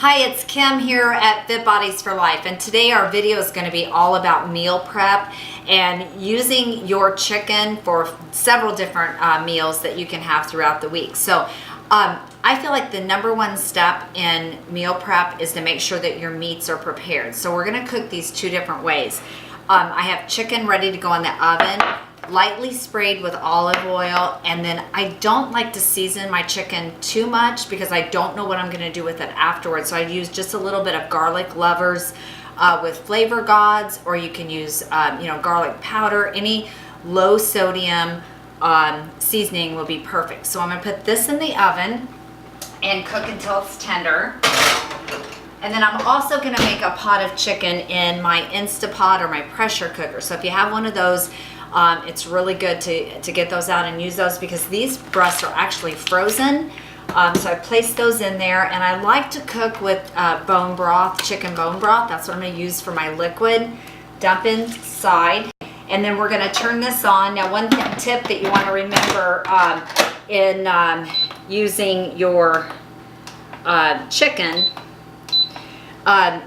Hi, it's Kim here at Fit Bodies for Life, and today our video is going to be all about meal prep and using your chicken for several different meals that you can have throughout the week. So I feel like the number one step in meal prep is to make sure that your meats are prepared. So we're going to cook these two different ways. I have chicken ready to go in the oven, lightly sprayed with olive oil, and then I don't like to season my chicken too much because I don't know what I'm going to do with it afterwards. So I use just a little bit of garlic lovers with Flavor Gods, or you can use garlic powder. Any low sodium seasoning will be perfect. So I'm going to put this in the oven and cook until it's tender. And then I'm also going to make a pot of chicken in my Instapot or my pressure cooker. So if you have one of those, it's really good to get those out and use those because these breasts are actually frozen. So I placed those in there, and I like to cook with bone broth, chicken bone broth. That's what I'm going to use for my liquid. Dump inside, and then we're going to turn this on. Now, one tip that you want to remember in using your chicken,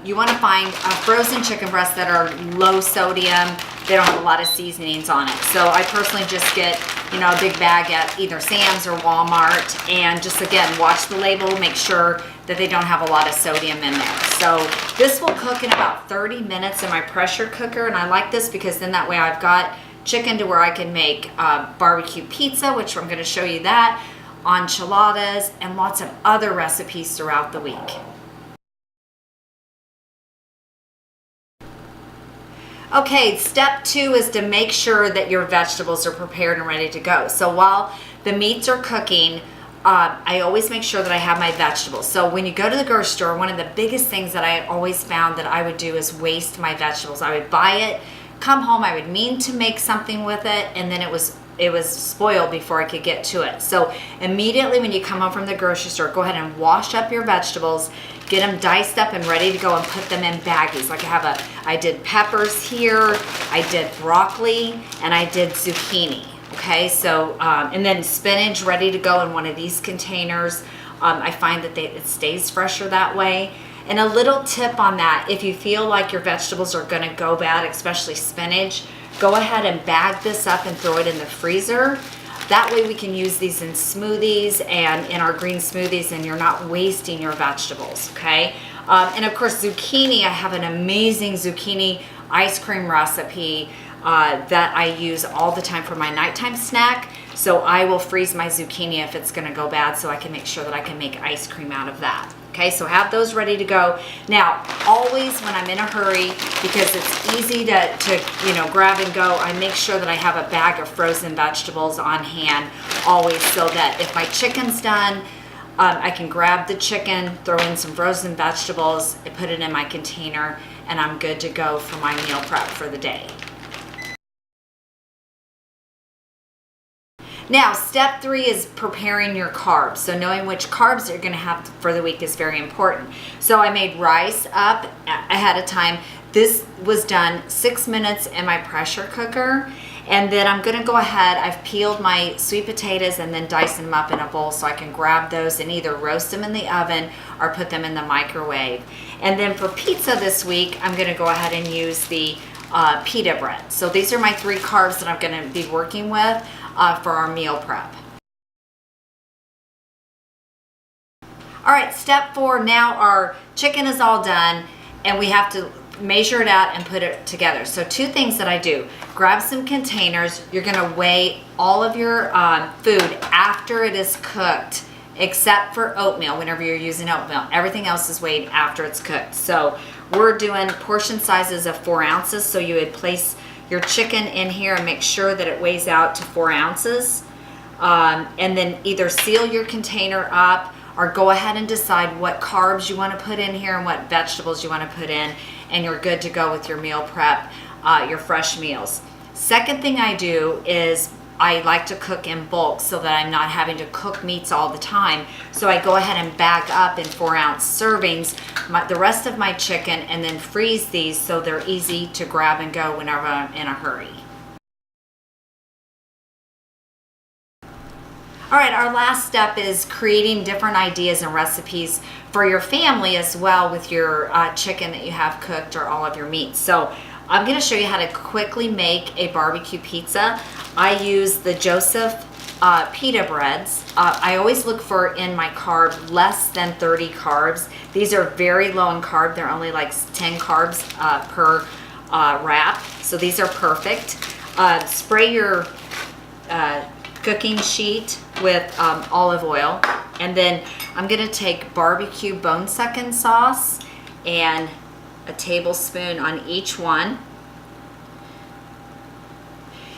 you want to find frozen chicken breasts that are low sodium. They don't have a lot of seasonings on it. So I personally just get, a big bag at either Sam's or Walmart, and just again, watch the label, make sure that they don't have a lot of sodium in there. So this will cook in about 30 minutes in my pressure cooker, and I like this because then that way I've got chicken to where I can make barbecue pizza, which I'm going to show you that, enchiladas, and lots of other recipes throughout the week. Okay, step 2 is to make sure that your vegetables are prepared and ready to go. So while the meats are cooking, I always make sure that I have my vegetables. So when you go to the grocery store, one of the biggest things that I always found that I would do is waste my vegetables. I would buy it, come home, I would mean to make something with it, and then it was spoiled before I could get to it. So immediately when you come home from the grocery store, go ahead and wash up your vegetables, get them diced up and ready to go, and put them in baggies. Like I did peppers here, I did broccoli, and I did zucchini. Okay, so and then spinach ready to go in one of these containers. I find that it stays fresher that way. And a little tip on that, if you feel like your vegetables are going to go bad, especially spinach, go ahead and bag this up and throw it in the freezer. That way we can use these in smoothies and in our green smoothies, and you're not wasting your vegetables, okay? And of course, zucchini, I have an amazing zucchini ice cream recipe that I use all the time for my nighttime snack. So I will freeze my zucchini if it's gonna go bad, so I can make sure that I can make ice cream out of that. Okay, so have those ready to go. Now, always when I'm in a hurry, because it's easy to grab and go, I make sure that I have a bag of frozen vegetables on hand always, so that if my chicken's done, I can grab the chicken, throw in some frozen vegetables, and put it in my container, and I'm good to go for my meal prep for the day. Now, step 3 is preparing your carbs. So knowing which carbs you're going to have for the week is very important. So I made rice up ahead of time. This was done 6 minutes in my pressure cooker. And then I'm going to go ahead, I've peeled my sweet potatoes and then diced them up in a bowl so I can grab those and either roast them in the oven or put them in the microwave. And then for pizza this week, I'm going to go ahead and use the pita bread. So these are my 3 carbs that I'm going to be working with for our meal prep. All right, step 4, now our chicken is all done and we have to measure it out and put it together. So 2 things that I do: grab some containers. You're gonna weigh all of your food after it is cooked, except for oatmeal. Whenever you're using oatmeal, everything else is weighed after it's cooked. So we're doing portion sizes of 4 ounces. So you would place your chicken in here and make sure that it weighs out to 4 ounces. And then either seal your container up or go ahead and decide what carbs you want to put in here and what vegetables you want to put in, and you're good to go with your meal prep, your fresh meals. Second thing I do is I like to cook in bulk so that I'm not having to cook meats all the time. So I go ahead and bag up in 4-ounce servings the rest of my chicken, and then freeze these so they're easy to grab and go whenever I'm in a hurry. All right, our last step is creating different ideas and recipes for your family as well with your chicken that you have cooked or all of your meats. So I'm going to show you how to quickly make a barbecue pizza. I use the Joseph pita breads. I always look for in my carb less than 30 carbs. These are very low in carb. They're only like 10 carbs per wrap. So these are perfect. Spray your cooking sheet with olive oil, and then I'm gonna take barbecue bone sucking sauce and a tablespoon on each one.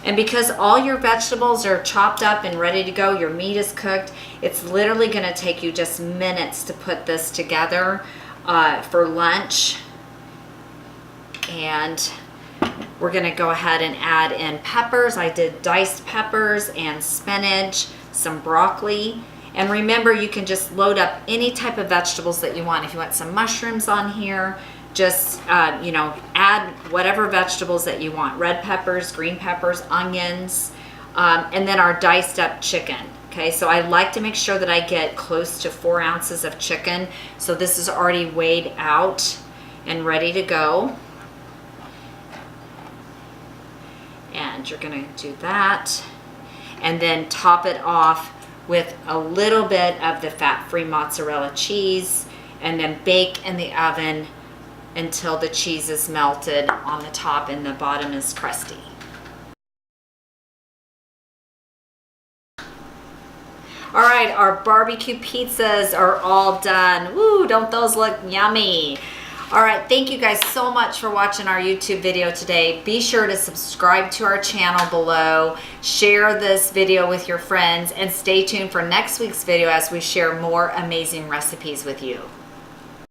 And because all your vegetables are chopped up and ready to go, your meat is cooked, it's literally gonna take you just minutes to put this together for lunch. And we're gonna go ahead and add in peppers. I did diced peppers and spinach, some broccoli. And remember, you can just load up any type of vegetables that you want. If you want some mushrooms on here, just add whatever vegetables that you want. Red peppers, green peppers, onions, and then our diced up chicken. Okay, so I like to make sure that I get close to 4 ounces of chicken. So this is already weighed out and ready to go. And you're gonna do that. And then top it off with a little bit of the fat-free mozzarella cheese, and then bake in the oven until the cheese is melted on the top and the bottom is crusty. All right, our barbecue pizzas are all done. Woo, don't those look yummy? All right, thank you guys so much for watching our YouTube video today. Be sure to subscribe to our channel below, share this video with your friends, and stay tuned for next week's video as we share more amazing recipes with you.